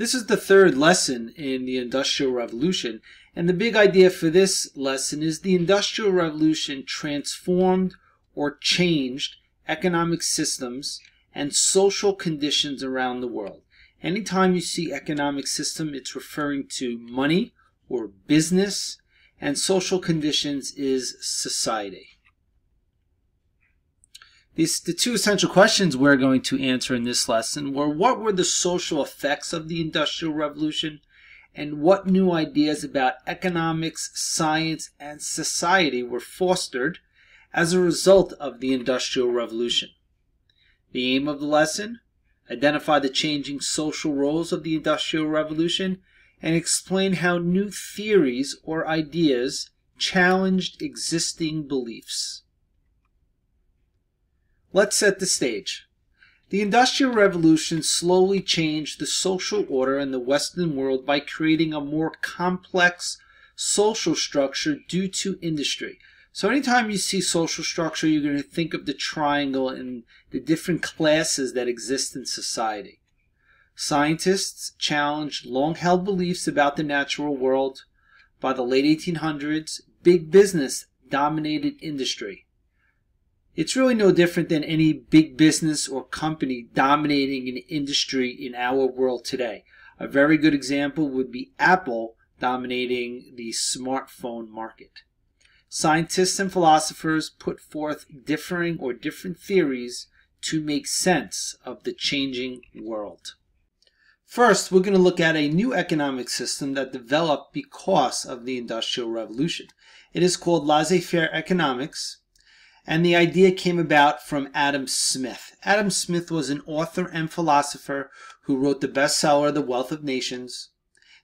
This is the third lesson in the Industrial Revolution, and the big idea for this lesson is the Industrial Revolution transformed or changed economic systems and social conditions around the world. Anytime you see economic system, it's referring to money or business, and social conditions is society. The two essential questions we're going to answer in this lesson were: what were the social effects of the Industrial Revolution, and what new ideas about economics, science, and society were fostered as a result of the Industrial Revolution? The aim of the lesson: identify the changing social roles of the Industrial Revolution and explain how new theories or ideas challenged existing beliefs. Let's set the stage. The Industrial Revolution slowly changed the social order in the Western world by creating a more complex social structure due to industry. So anytime you see social structure, you're going to think of the triangle and the different classes that exist in society. Scientists challenged long-held beliefs about the natural world. By the late 1800s, big business dominated industry. It's really no different than any big business or company dominating an industry in our world today. A very good example would be Apple dominating the smartphone market. Scientists and philosophers put forth different theories to make sense of the changing world. First, we're going to look at a new economic system that developed because of the Industrial Revolution. It is called laissez-faire economics, and the idea came about from Adam Smith. Adam Smith was an author and philosopher who wrote the bestseller, The Wealth of Nations.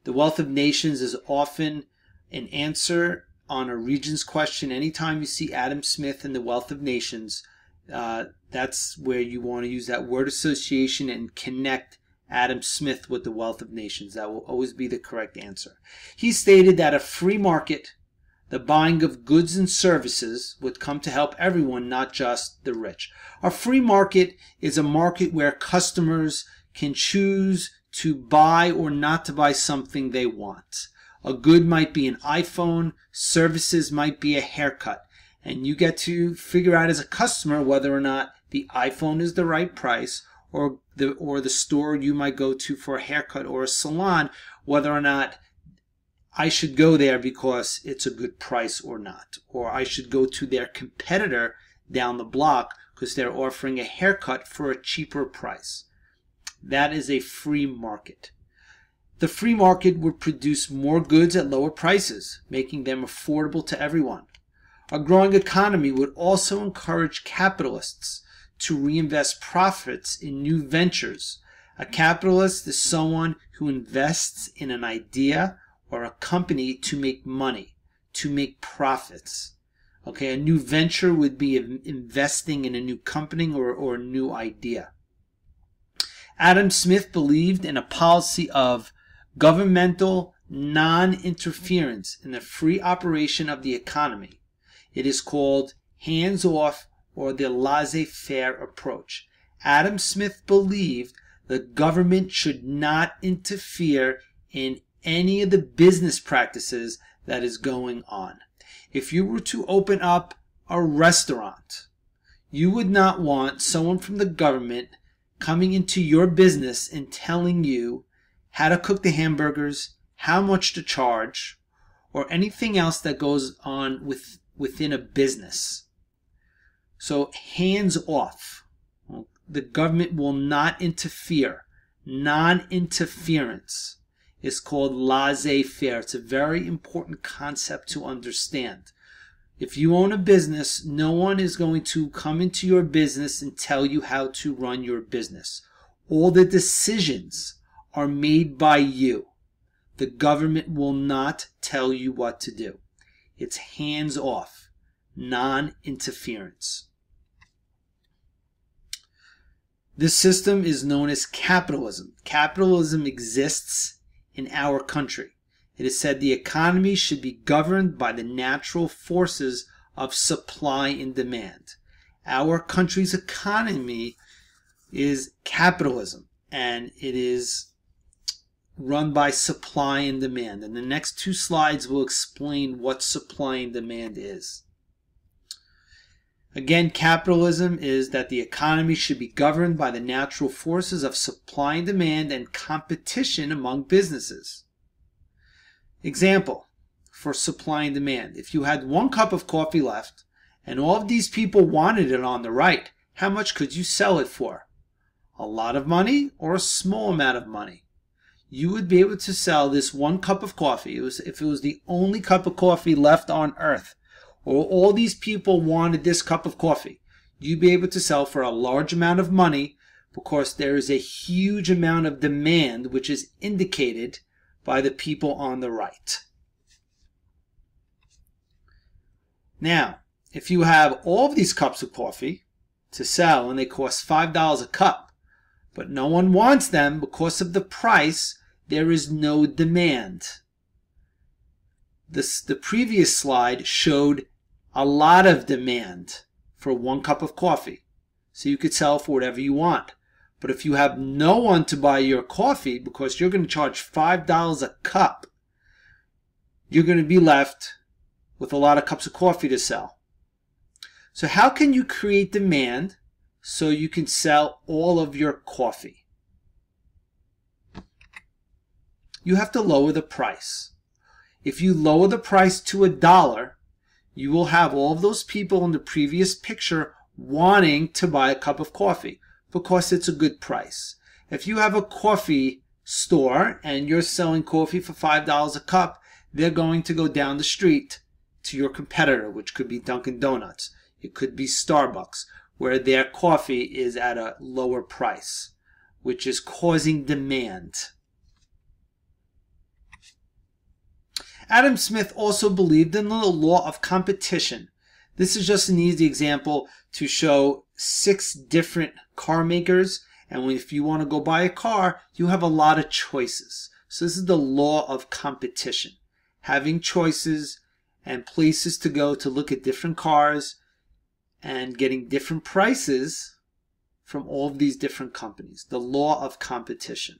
The Wealth of Nations is often an answer on a Regents question. Anytime you see Adam Smith in The Wealth of Nations, that's where you want to use that word association and connect Adam Smith with The Wealth of Nations. That will always be the correct answer. He stated that a free market, the buying of goods and services, would come to help everyone, not just the rich. A free market is a market where customers can choose to buy or not to buy something they want. A good might be an iPhone, services might be a haircut, and you get to figure out as a customer whether or not the iPhone is the right price, or the store you might go to for a haircut or a salon, whether or not I should go there because it's a good price or not. Or I should go to their competitor down the block because they're offering a haircut for a cheaper price. That is a free market. The free market would produce more goods at lower prices, making them affordable to everyone. A growing economy would also encourage capitalists to reinvest profits in new ventures. A capitalist is someone who invests in an idea or a company to make money, to make profits. Okay, a new venture would be investing in a new company or a new idea. Adam Smith believed in a policy of governmental non-interference in the free operation of the economy. It is called hands-off or the laissez-faire approach. Adam Smith believed the government should not interfere in any of the business practices that is going on. If you were to open up a restaurant, you would not want someone from the government coming into your business and telling you how to cook the hamburgers, how much to charge, or anything else that goes on within a business. So hands off. The government will not interfere. Non-interference is called laissez-faire. It's a very important concept to understand. If you own a business, no one is going to come into your business and tell you how to run your business. All the decisions are made by you. The government will not tell you what to do. It's hands off, non-interference. This system is known as capitalism. Capitalism exists in our country. It is said the economy should be governed by the natural forces of supply and demand. Our country's economy is capitalism, and it is run by supply and demand. And the next two slides will explain what supply and demand is. Again, capitalism is that the economy should be governed by the natural forces of supply and demand and competition among businesses. Example for supply and demand. If you had 1 cup of coffee left and all of these people wanted it on the right, how much could you sell it for? A lot of money or a small amount of money? You would be able to sell this 1 cup of coffee, if it was the only cup of coffee left on earth, or all these people wanted this cup of coffee, you'd be able to sell for a large amount of money because there is a huge amount of demand which is indicated by the people on the right. Now, if you have all of these cups of coffee to sell and they cost $5 a cup, but no one wants them because of the price, there is no demand. The previous slide showed a lot of demand for 1 cup of coffee. So you could sell for whatever you want. But if you have no one to buy your coffee because you're going to charge $5 a cup, you're going to be left with a lot of cups of coffee to sell. So how can you create demand so you can sell all of your coffee? You have to lower the price. If you lower the price to $1, you will have all of those people in the previous picture wanting to buy a cup of coffee because it's a good price. If you have a coffee store and you're selling coffee for $5 a cup, they're going to go down the street to your competitor, which could be Dunkin' Donuts. It could be Starbucks, where their coffee is at a lower price, which is causing demand. Adam Smith also believed in the law of competition. This is just an easy example to show 6 different car makers, and if you want to go buy a car, you have a lot of choices. So this is the law of competition. Having choices and places to go to look at different cars and getting different prices from all of these different companies. The law of competition.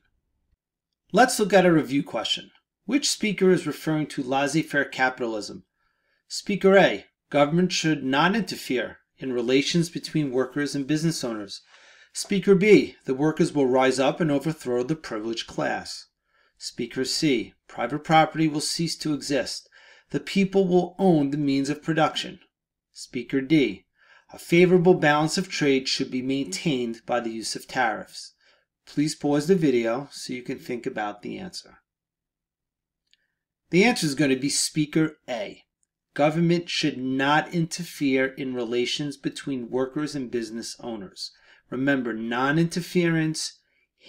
Let's look at a review question. Which speaker is referring to laissez-faire capitalism? Speaker A, government should not interfere in relations between workers and business owners. Speaker B, the workers will rise up and overthrow the privileged class. Speaker C, private property will cease to exist. The people will own the means of production. Speaker D, a favorable balance of trade should be maintained by the use of tariffs. Please pause the video so you can think about the answer. The answer is going to be Speaker A. Government should not interfere in relations between workers and business owners. Remember, non-interference,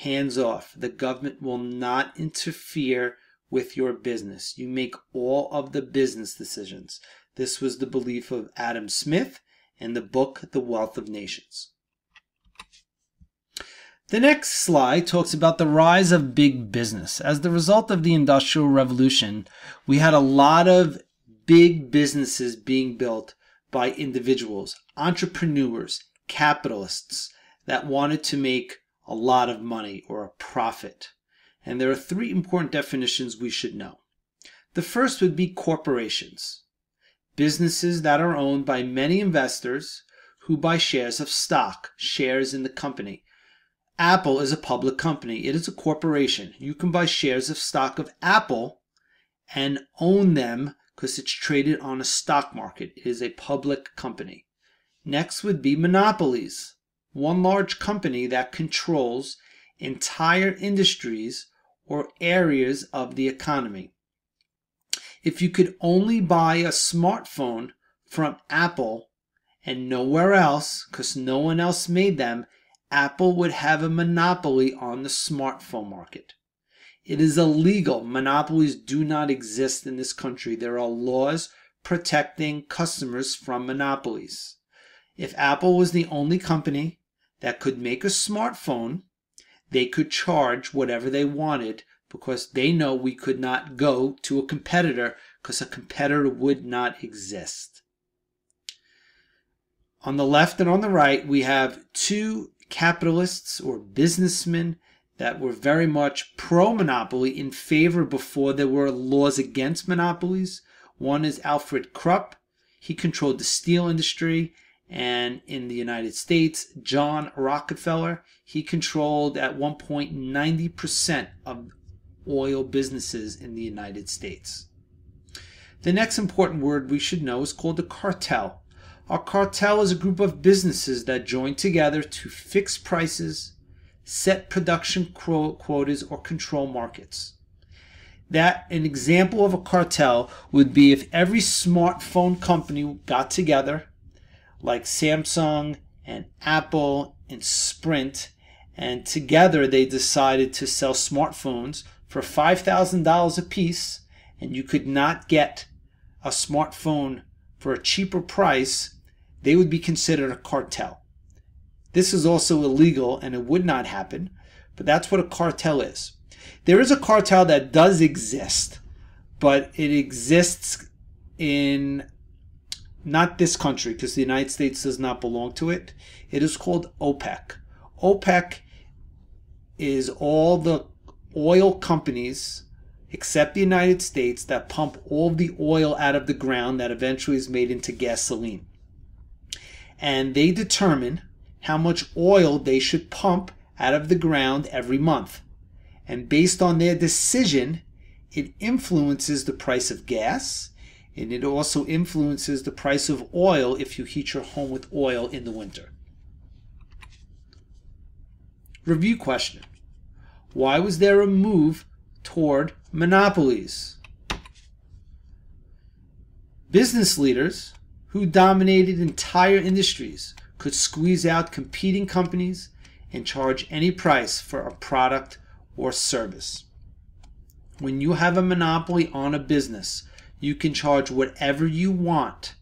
hands off. The government will not interfere with your business. You make all of the business decisions. This was the belief of Adam Smith in the book, The Wealth of Nations. The next slide talks about the rise of big business. As the result of the Industrial Revolution, we had a lot of big businesses being built by individuals, entrepreneurs, capitalists that wanted to make a lot of money or a profit. And there are 3 important definitions we should know. The first would be corporations, businesses that are owned by many investors who buy shares of stock, shares in the company. Apple is a public company. It is a corporation. You can buy shares of stock of Apple and own them because it's traded on a stock market. It is a public company. Next would be monopolies. One large company that controls entire industries or areas of the economy. If you could only buy a smartphone from Apple and nowhere else, because no one else made them, Apple would have a monopoly on the smartphone market. It is illegal. Monopolies do not exist in this country. There are laws protecting customers from monopolies. If Apple was the only company that could make a smartphone, they could charge whatever they wanted because they know we could not go to a competitor because a competitor would not exist. On the left and on the right, we have 2 capitalists or businessmen that were very much pro-monopoly in favor before there were laws against monopolies. One is Alfred Krupp. He controlled the steel industry. And in the United States, John Rockefeller, he controlled at one point 90% of oil businesses in the United States. The next important word we should know is called a cartel. A cartel is a group of businesses that join together to fix prices, set production quotas, or control markets. An example of a cartel would be if every smartphone company got together, like Samsung and Apple and Sprint, and together they decided to sell smartphones for $5,000 a piece, and you could not get a smartphone for a cheaper price, they would be considered a cartel. This is also illegal and it would not happen, but that's what a cartel is. There is a cartel that does exist, but it exists in not this country because the United States does not belong to it. It is called OPEC. OPEC is all the oil companies except the United States that pump all the oil out of the ground that eventually is made into gasoline. And they determine how much oil they should pump out of the ground every month. And based on their decision, it influences the price of gas, and it also influences the price of oil if you heat your home with oil in the winter. Review question. Why was there a move toward monopolies? Business leaders who dominated entire industries could squeeze out competing companies and charge any price for a product or service. When you have a monopoly on a business, you can charge whatever you want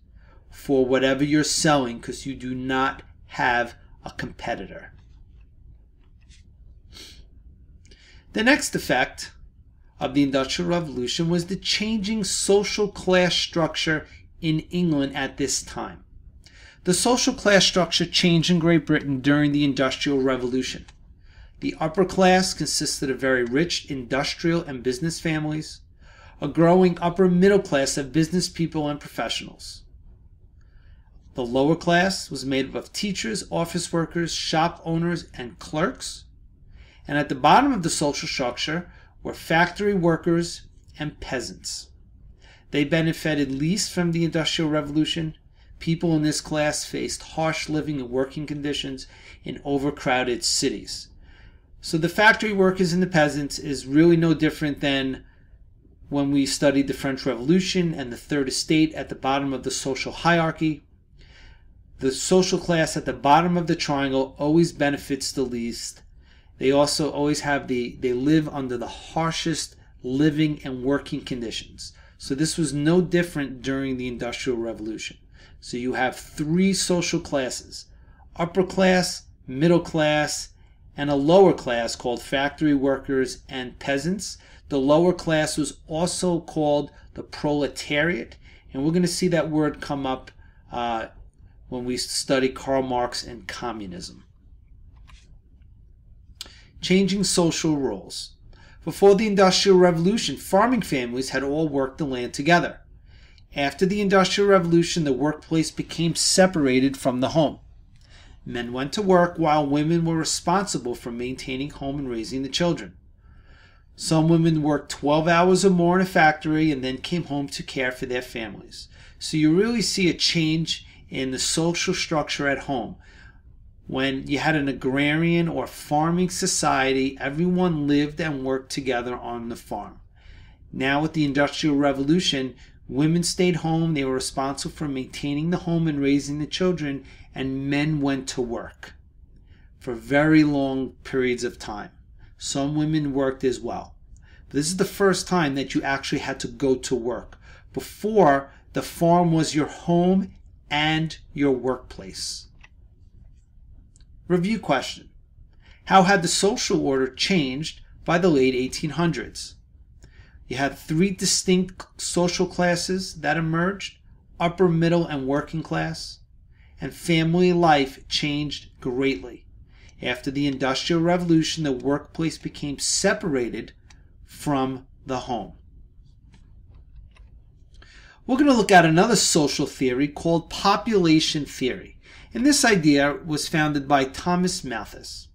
for whatever you're selling because you do not have a competitor. The next effect of the Industrial Revolution was the changing social class structure in England at this time. The social class structure changed in Great Britain during the Industrial Revolution. The upper class consisted of very rich industrial and business families, a growing upper middle class of business people and professionals. The lower class was made up of teachers, office workers, shop owners, and clerks. And at the bottom of the social structure were factory workers and peasants. They benefited least from the Industrial Revolution. People in this class faced harsh living and working conditions in overcrowded cities. So the factory workers and the peasants is really no different than when we studied the French Revolution and the Third Estate at the bottom of the social hierarchy. The social class at the bottom of the triangle always benefits the least. They also always have they live under the harshest living and working conditions. So this was no different during the Industrial Revolution. So you have three social classes: upper class, middle class, and a lower class called factory workers and peasants. The lower class was also called the proletariat, and we're going to see that word come up when we study Karl Marx and communism. Changing social roles. Before the Industrial Revolution, farming families had all worked the land together. After the Industrial Revolution, the workplace became separated from the home. Men went to work while women were responsible for maintaining home and raising the children. Some women worked 12 hours or more in a factory and then came home to care for their families. So you really see a change in the social structure at home. When you had an agrarian or farming society, everyone lived and worked together on the farm. Now with the Industrial Revolution, women stayed home, they were responsible for maintaining the home and raising the children, and men went to work for very long periods of time. Some women worked as well. But this is the first time that you actually had to go to work. Before, the farm was your home and your workplace. Review question. How had the social order changed by the late 1800s? You had three distinct social classes that emerged: upper, middle, and working class. And family life changed greatly. After the Industrial Revolution, the workplace became separated from the home. We're going to look at another social theory called population theory. And this idea was founded by Thomas Malthus.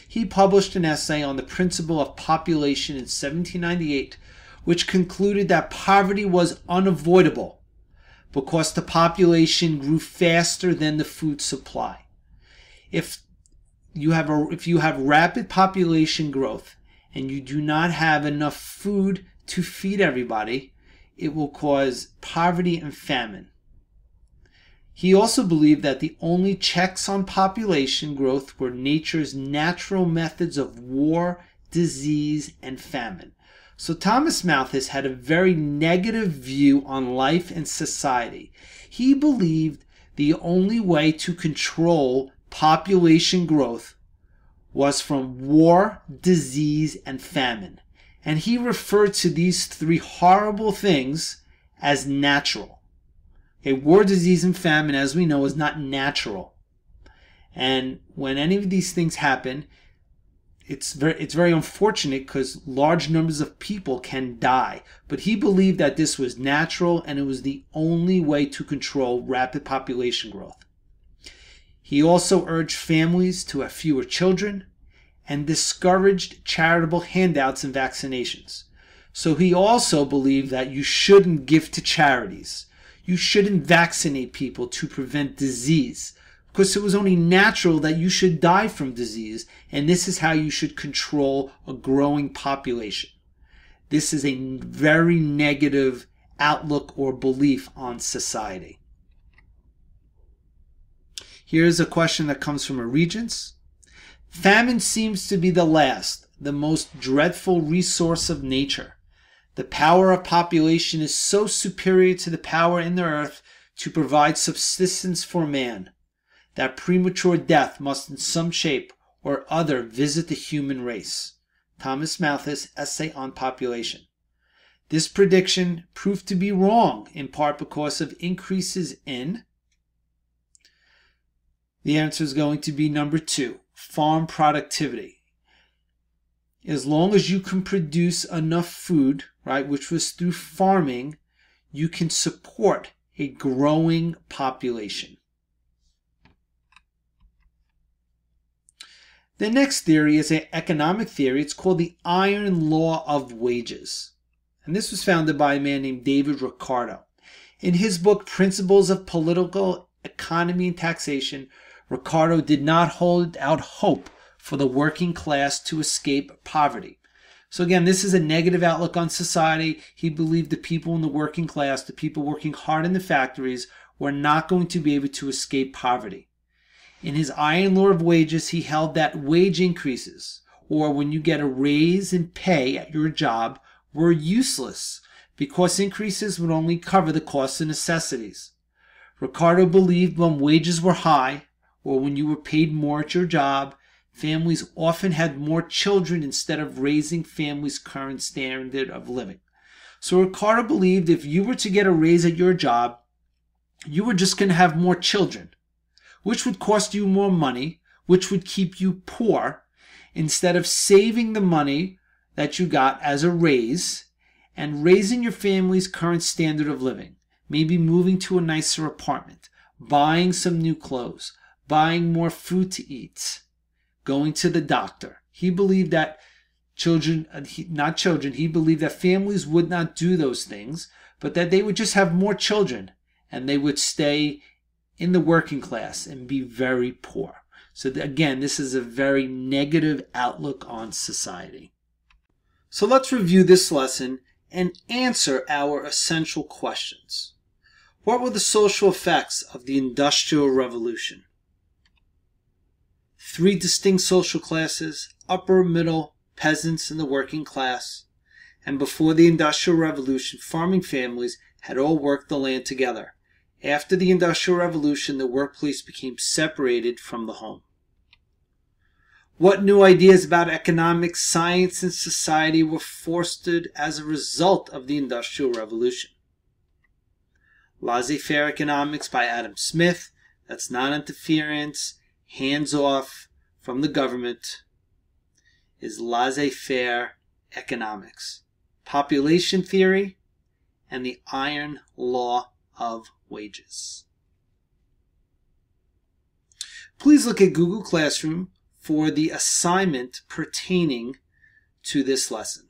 He published an essay on the principle of population in 1798, which concluded that poverty was unavoidable because the population grew faster than the food supply. If you have rapid population growth and you do not have enough food to feed everybody, it will cause poverty and famine. He also believed that the only checks on population growth were nature's natural methods of war, disease, and famine. So Thomas Malthus had a very negative view on life and society. He believed the only way to control population growth was from war, disease, and famine. And he referred to these three horrible things as natural. Okay, war, disease, and famine, as we know, is not natural. And when any of these things happen, it's very unfortunate because large numbers of people can die. But he believed that this was natural and it was the only way to control rapid population growth. He also urged families to have fewer children and discouraged charitable handouts and vaccinations. So he also believed that you shouldn't give to charities. You shouldn't vaccinate people to prevent disease, because it was only natural that you should die from disease, and this is how you should control a growing population. This is a very negative outlook or belief on society. Here's a question that comes from a Regents. Famine seems to be the last, the most dreadful resource of nature. The power of population is so superior to the power in the earth to provide subsistence for man, that premature death must in some shape or other visit the human race. Thomas Malthus, Essay on Population. This prediction proved to be wrong, in part because of increases in... The answer is going to be number 2. Farm productivity. As long as you can produce enough food, right, which was through farming, you can support a growing population. The next theory is an economic theory. It's called the Iron Law of Wages. And this was founded by a man named David Ricardo. In his book, Principles of Political Economy and Taxation, Ricardo did not hold out hope for the working class to escape poverty. So again, this is a negative outlook on society. He believed the people in the working class, the people working hard in the factories, were not going to be able to escape poverty. In his Iron Law of Wages, he held that wage increases, or when you get a raise in pay at your job, were useless because increases would only cover the costs and necessities. Ricardo believed when wages were high, or when you were paid more at your job, families often had more children instead of raising families' current standard of living. So Ricardo believed if you were to get a raise at your job, you were just going to have more children, which would cost you more money, which would keep you poor, instead of saving the money that you got as a raise and raising your family's current standard of living, maybe moving to a nicer apartment, buying some new clothes, buying more food to eat, going to the doctor. He believed that he believed that families would not do those things, but that they would just have more children and they would stay in the working class and be very poor. So again, this is a very negative outlook on society. So let's review this lesson and answer our essential questions. What were the social effects of the Industrial Revolution? 3 distinct social classes: upper, middle, peasants, and the working class. And before the Industrial Revolution, farming families had all worked the land together. After the Industrial Revolution, the workplace became separated from the home. What new ideas about economics, science, and society were fostered as a result of the Industrial Revolution? Laissez-faire economics by Adam Smith. That's non-interference, hands-off, from the government is laissez-faire economics, population theory, and the iron law of wages. Please look at Google Classroom for the assignment pertaining to this lesson.